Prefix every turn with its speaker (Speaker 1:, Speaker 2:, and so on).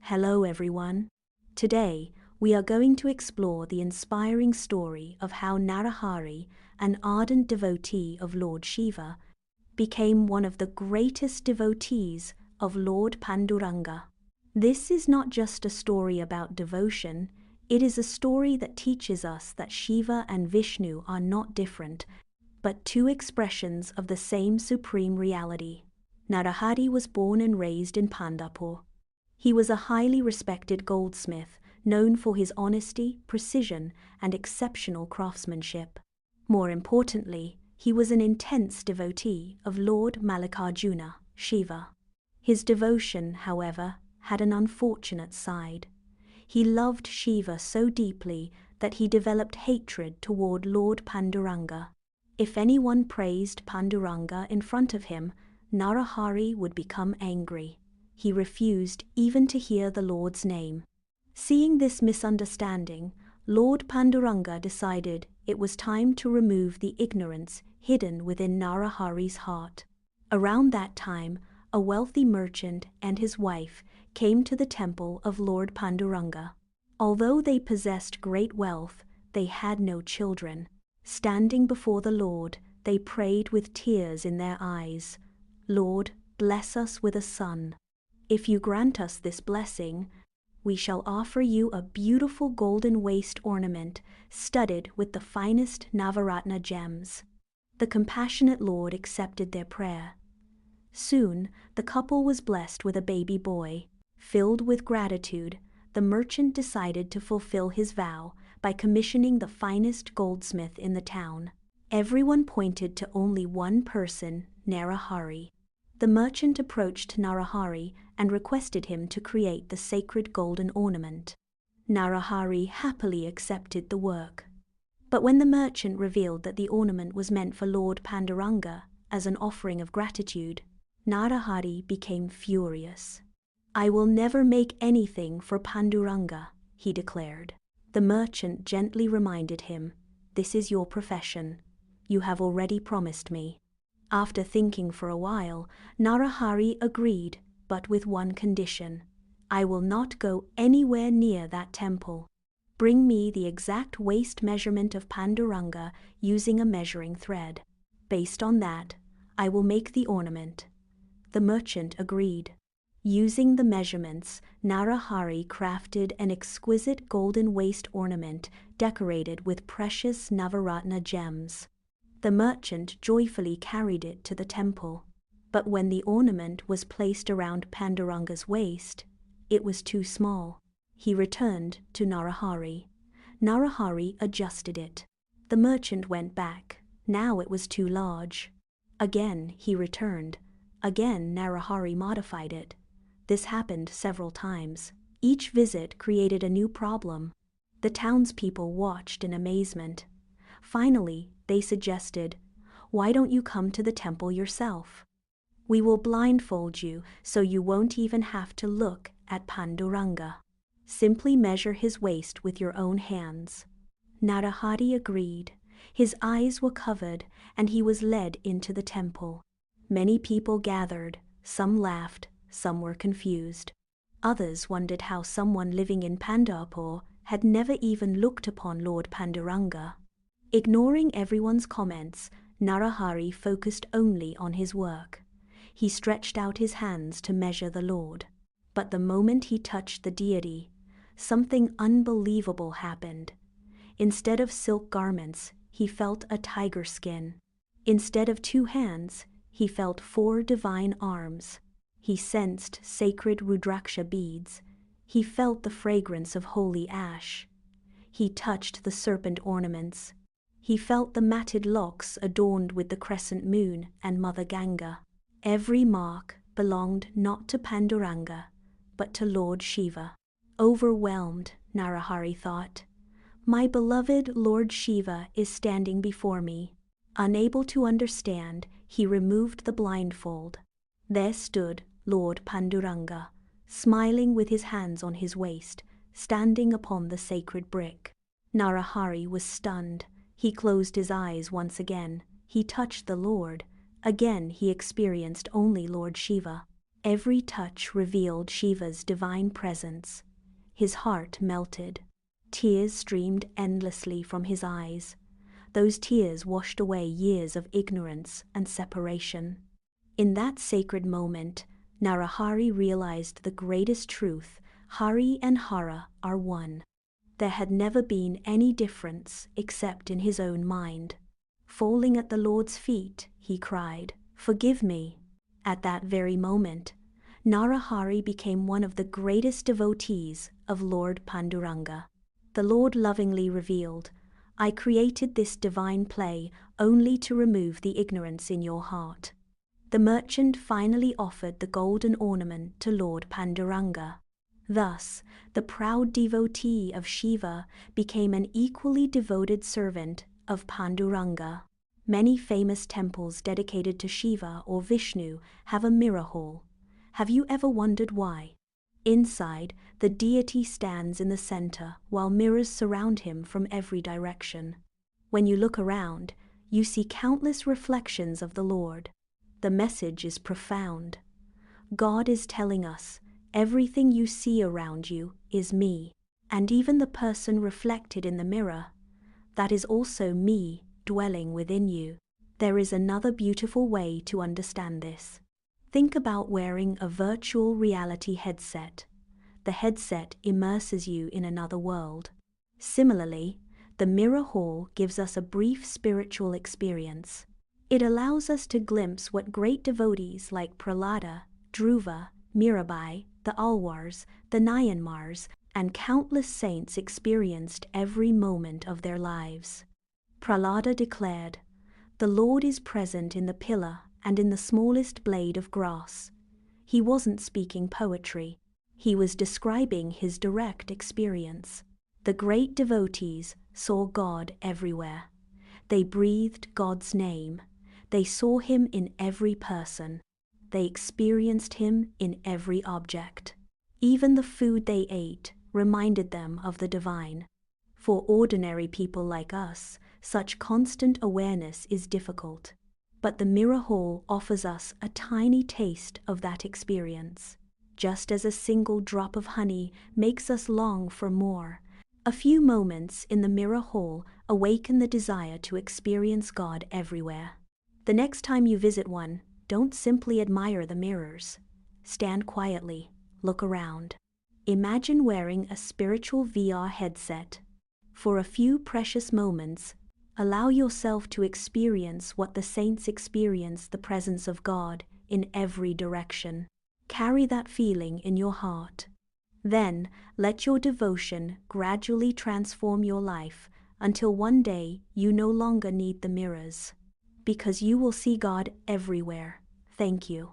Speaker 1: Hello everyone. Today, we are going to explore the inspiring story of how Narahari, an ardent devotee of Lord Shiva, became one of the greatest devotees of Lord Panduranga. This is not just a story about devotion, it is a story that teaches us that Shiva and Vishnu are not different, but two expressions of the same supreme reality. Narahari was born and raised in Panduranga. He was a highly respected goldsmith, known for his honesty, precision, and exceptional craftsmanship. More importantly, he was an intense devotee of Lord Mallikarjuna, Shiva. His devotion, however, had an unfortunate side. He loved Shiva so deeply that he developed hatred toward Lord Panduranga. If anyone praised Panduranga in front of him, Narahari would become angry. He refused even to hear the Lord's name. Seeing this misunderstanding, Lord Panduranga decided it was time to remove the ignorance hidden within Narahari's heart. Around that time, a wealthy merchant and his wife came to the temple of Lord Panduranga. Although they possessed great wealth, they had no children. Standing before the Lord, they prayed with tears in their eyes, "Lord, bless us with a son. If you grant us this blessing, we shall offer you a beautiful golden waist ornament studded with the finest Navaratna gems." The compassionate Lord accepted their prayer. Soon, the couple was blessed with a baby boy. Filled with gratitude, the merchant decided to fulfill his vow by commissioning the finest goldsmith in the town. Everyone pointed to only one person, Narahari. The merchant approached Narahari and requested him to create the sacred golden ornament. Narahari happily accepted the work. But when the merchant revealed that the ornament was meant for Lord Panduranga as an offering of gratitude, Narahari became furious. "I will never make anything for Panduranga," he declared. The merchant gently reminded him, "This is your profession. You have already promised me." After thinking for a while, Narahari agreed, but with one condition. "I will not go anywhere near that temple. Bring me the exact waist measurement of Panduranga using a measuring thread. Based on that, I will make the ornament." The merchant agreed. Using the measurements, Narahari crafted an exquisite golden waist ornament decorated with precious Navaratna gems. The merchant joyfully carried it to the temple. But when the ornament was placed around Panduranga's waist, it was too small. He returned to Narahari. Narahari adjusted it. The merchant went back. Now it was too large. Again he returned. Again Narahari modified it. This happened several times. Each visit created a new problem. The townspeople watched in amazement. Finally, they suggested, "Why don't you come to the temple yourself? We will blindfold you so you won't even have to look at Panduranga. Simply measure his waist with your own hands." Narahari agreed. His eyes were covered and he was led into the temple. Many people gathered. Some laughed, some were confused. Others wondered how someone living in Panduranga had never even looked upon Lord Panduranga. Ignoring everyone's comments, Narahari focused only on his work. He stretched out his hands to measure the Lord. But the moment he touched the deity, something unbelievable happened. Instead of silk garments, he felt a tiger skin. Instead of 2 hands, he felt 4 divine arms. He sensed sacred Rudraksha beads. He felt the fragrance of holy ash. He touched the serpent ornaments. He felt the matted locks adorned with the crescent moon and Mother Ganga. Every mark belonged not to Panduranga, but to Lord Shiva. Overwhelmed, Narahari thought, "My beloved Lord Shiva is standing before me." Unable to understand, he removed the blindfold. There stood Lord Panduranga, smiling with his hands on his waist, standing upon the sacred brick. Narahari was stunned. He closed his eyes once again. He touched the Lord. Again he experienced only Lord Shiva. Every touch revealed Shiva's divine presence. His heart melted. Tears streamed endlessly from his eyes. Those tears washed away years of ignorance and separation. In that sacred moment, Narahari realized the greatest truth: Hari and Hara are one. There had never been any difference except in his own mind. Falling at the Lord's feet, he cried, "Forgive me." At that very moment, Narahari became one of the greatest devotees of Lord Panduranga. The Lord lovingly revealed, "I created this divine play only to remove the ignorance in your heart." The merchant finally offered the golden ornament to Lord Panduranga. Thus, the proud devotee of Shiva became an equally devoted servant of Panduranga. Many famous temples dedicated to Shiva or Vishnu have a mirror hall. Have you ever wondered why? Inside, the deity stands in the center while mirrors surround him from every direction. When you look around, you see countless reflections of the Lord. The message is profound. God is telling us, everything you see around you is me, and even the person reflected in the mirror, that is also me dwelling within you. There is another beautiful way to understand this. Think about wearing a virtual reality headset. The headset immerses you in another world. Similarly, the mirror hall gives us a brief spiritual experience. It allows us to glimpse what great devotees like Prahlada, Dhruva, Mirabai, the Alwars, the Nayanmars, and countless saints experienced every moment of their lives. Prahlada declared, "The Lord is present in the pillar and in the smallest blade of grass." He wasn't speaking poetry. He was describing his direct experience. The great devotees saw God everywhere. They breathed God's name. They saw him in every person. They experienced him in every object. Even the food they ate reminded them of the divine. For ordinary people like us, such constant awareness is difficult. But the mirror hall offers us a tiny taste of that experience. Just as a single drop of honey makes us long for more, a few moments in the mirror hall awaken the desire to experience God everywhere. The next time you visit one, don't simply admire the mirrors. Stand quietly, look around. Imagine wearing a spiritual VR headset. For a few precious moments, allow yourself to experience what the saints experience: the presence of God in every direction. Carry that feeling in your heart. Then, let your devotion gradually transform your life until one day you no longer need the mirrors, because you will see God everywhere. Thank you.